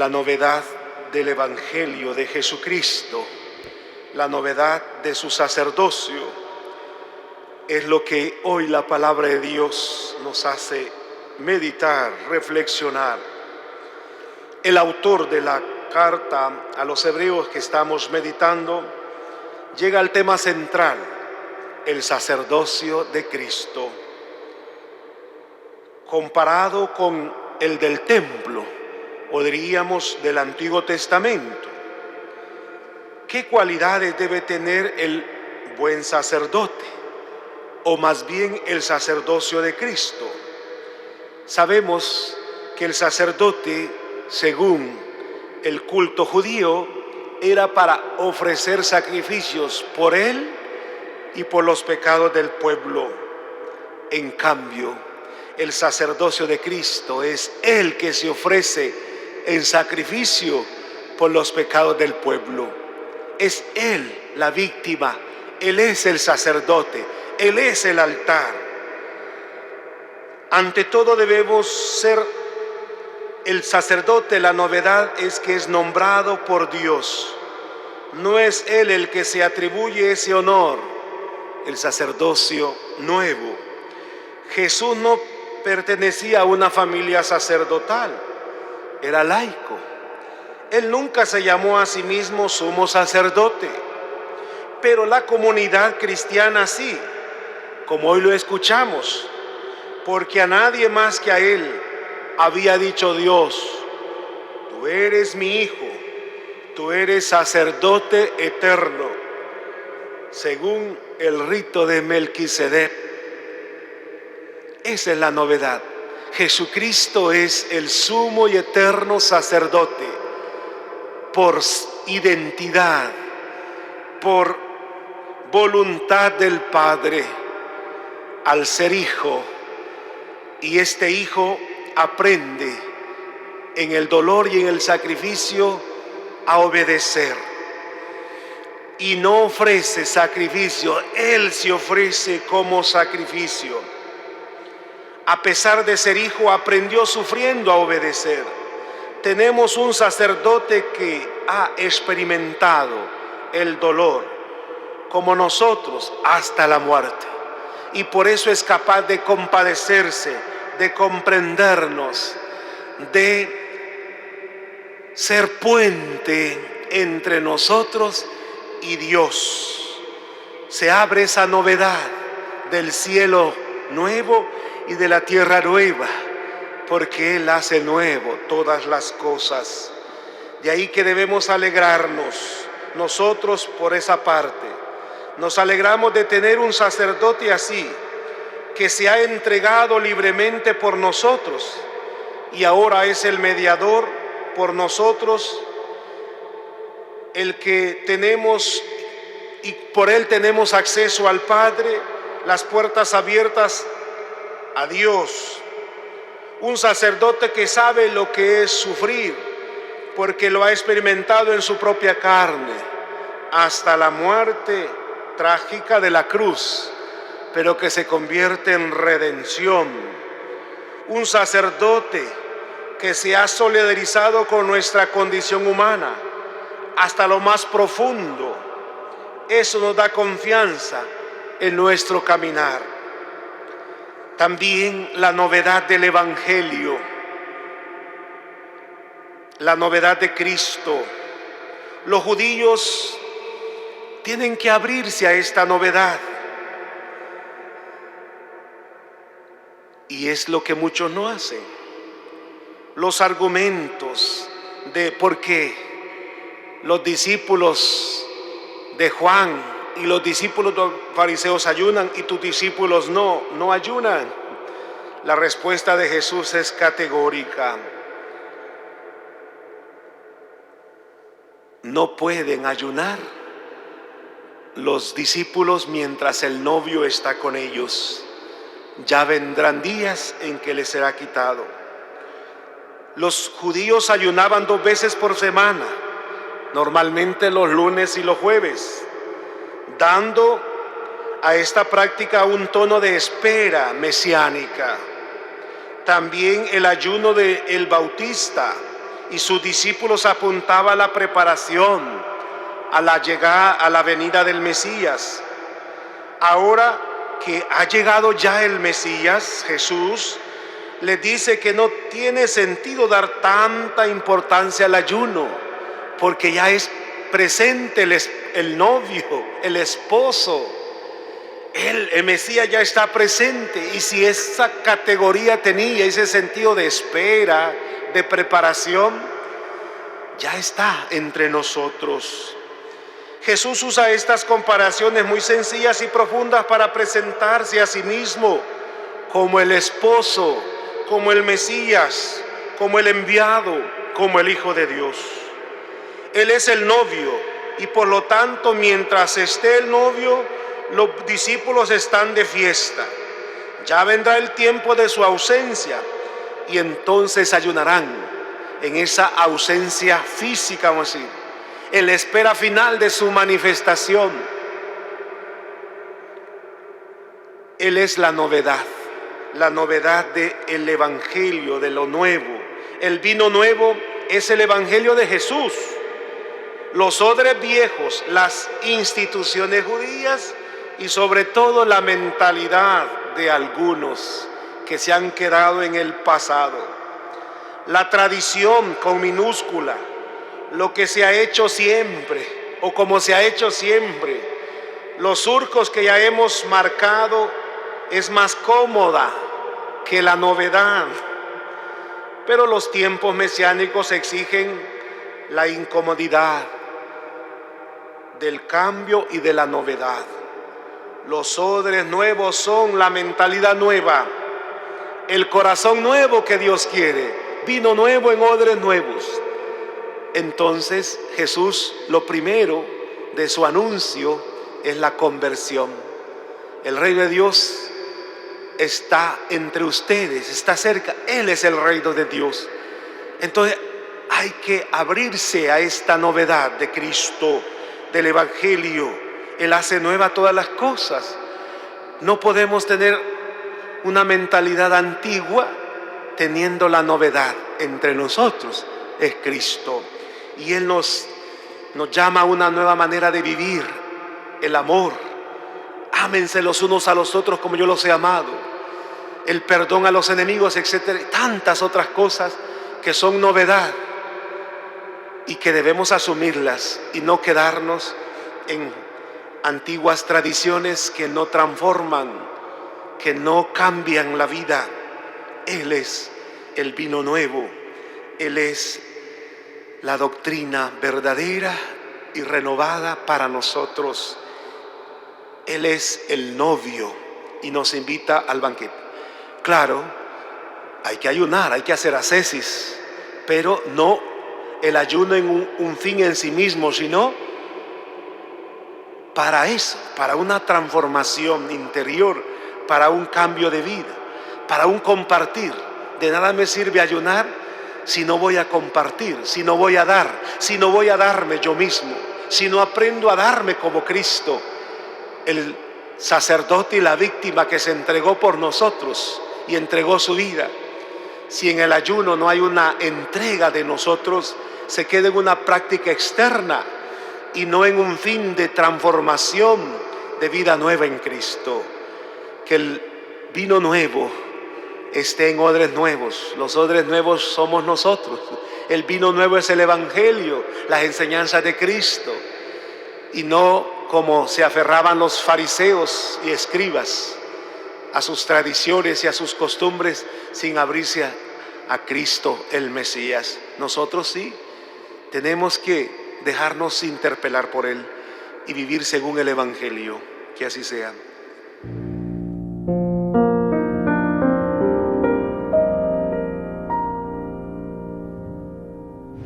la novedad del Evangelio de Jesucristo, la novedad de su sacerdocio, es lo que hoy la palabra de Dios nos hace meditar, reflexionar. El autor de la carta a los hebreos que estamos meditando llega al tema central, el sacerdocio de Cristo, comparado con el del templo, o diríamos del Antiguo Testamento. ¿Qué cualidades debe tener el buen sacerdote? O más bien el sacerdocio de Cristo. Sabemos que el sacerdote, según el culto judío, era para ofrecer sacrificios por él y por los pecados del pueblo. En cambio, el sacerdocio de Cristo es el que se ofrece en sacrificio por los pecados del pueblo. Es Él la víctima, Él es el sacerdote, Él es el altar. Ante todo debemos ser el sacerdote. La novedad es que es nombrado por Dios. No es Él el que se atribuye ese honor, el sacerdocio nuevo. Jesús no pertenecía a una familia sacerdotal, era laico. Él nunca se llamó a sí mismo sumo sacerdote, pero la comunidad cristiana sí, como hoy lo escuchamos, porque a nadie más que a Él había dicho Dios: tú eres mi hijo, tú eres sacerdote eterno, según el rito de Melquisedec. Esa es la novedad. Jesucristo es el sumo y eterno sacerdote por identidad, por voluntad del Padre, al ser hijo. Y este hijo aprende en el dolor y en el sacrificio a obedecer. Y no ofrece sacrificio, Él se ofrece como sacrificio. A pesar de ser hijo, aprendió sufriendo a obedecer. Tenemos un sacerdote que ha experimentado el dolor, como nosotros, hasta la muerte. Y por eso es capaz de compadecerse, de comprendernos, de ser puente entre nosotros y Dios. Se abre esa novedad del cielo nuevo y de la tierra nueva, porque Él hace nuevo todas las cosas. De ahí que debemos alegrarnos nosotros por esa parte. Nos alegramos de tener un sacerdote así, que se ha entregado libremente por nosotros y ahora es el mediador por nosotros, el que tenemos, y por Él tenemos acceso al Padre, las puertas abiertas a Dios. Un sacerdote que sabe lo que es sufrir, porque lo ha experimentado en su propia carne, hasta la muerte trágica de la cruz, pero que se convierte en redención. Un sacerdote que se ha solidarizado con nuestra condición humana hasta lo más profundo. Eso nos da confianza en nuestro caminar. También la novedad del Evangelio, la novedad de Cristo. Los judíos tienen que abrirse a esta novedad. Y es lo que muchos no hacen. Los argumentos de por qué los discípulos de Juan y los discípulos de los fariseos ayunan y tus discípulos no ayunan. La respuesta de Jesús es categórica. No pueden ayunar los discípulos mientras el novio está con ellos. Ya vendrán días en que les será quitado. Los judíos ayunaban 2 veces por semana, normalmente los lunes y los jueves, dando a esta práctica un tono de espera mesiánica. También el ayuno del Bautista y sus discípulos apuntaban a la preparación, a la llegada, a la venida del Mesías. Ahora que ha llegado ya el Mesías, Jesús les dice que no tiene sentido dar tanta importancia al ayuno, porque ya es presente el novio, el esposo. El Mesías ya está presente, y si esa categoría tenía ese sentido de espera, de preparación, ya está entre nosotros. Jesús usa estas comparaciones muy sencillas y profundas para presentarse a sí mismo como el esposo, como el Mesías, como el enviado, como el Hijo de Dios. Él es el novio, y por lo tanto, mientras esté el novio, los discípulos están de fiesta. Ya vendrá el tiempo de su ausencia, y entonces ayunarán en esa ausencia física, vamos a decir, en la espera final de su manifestación. Él es la novedad del Evangelio, de lo nuevo. El vino nuevo es el Evangelio de Jesús. Los odres viejos, las instituciones judías y sobre todo la mentalidad de algunos que se han quedado en el pasado. La tradición con minúscula, lo que se ha hecho siempre o como se ha hecho siempre. Los surcos que ya hemos marcado es más cómoda que la novedad. Pero los tiempos mesiánicos exigen la incomodidad del cambio y de la novedad. Los odres nuevos son la mentalidad nueva, el corazón nuevo que Dios quiere, vino nuevo en odres nuevos. Entonces Jesús, lo primero de su anuncio es la conversión. El reino de Dios está entre ustedes, está cerca. Él es el reino de Dios. Entonces hay que abrirse a esta novedad de Cristo, del Evangelio. Él hace nueva todas las cosas. No podemos tener una mentalidad antigua teniendo la novedad entre nosotros. Es Cristo. Y Él nos llama a una nueva manera de vivir el amor. Ámense los unos a los otros como yo los he amado. El perdón a los enemigos, etcétera. Tantas otras cosas que son novedad y que debemos asumirlas y no quedarnos en antiguas tradiciones que no transforman, que no cambian la vida. Él es el vino nuevo. Él es la doctrina verdadera y renovada para nosotros. Él es el novio y nos invita al banquete. Claro, hay que ayunar, hay que hacer ascesis, pero no el ayuno en un fin en sí mismo, sino para eso, para una transformación interior, para un cambio de vida, para un compartir. De nada me sirve ayunar si no voy a compartir, si no voy a dar, si no voy a darme yo mismo, si no aprendo a darme como Cristo, el sacerdote y la víctima que se entregó por nosotros y entregó su vida. Si en el ayuno no hay una entrega de nosotros, se queda en una práctica externa y no en un fin de transformación de vida nueva en Cristo. Que el vino nuevo esté en odres nuevos. Los odres nuevos somos nosotros. El vino nuevo es el Evangelio, las enseñanzas de Cristo, y no como se aferraban los fariseos y escribas a sus tradiciones y a sus costumbres sin abrirse a Cristo el Mesías. Nosotros sí tenemos que dejarnos interpelar por Él y vivir según el Evangelio. Que así sea.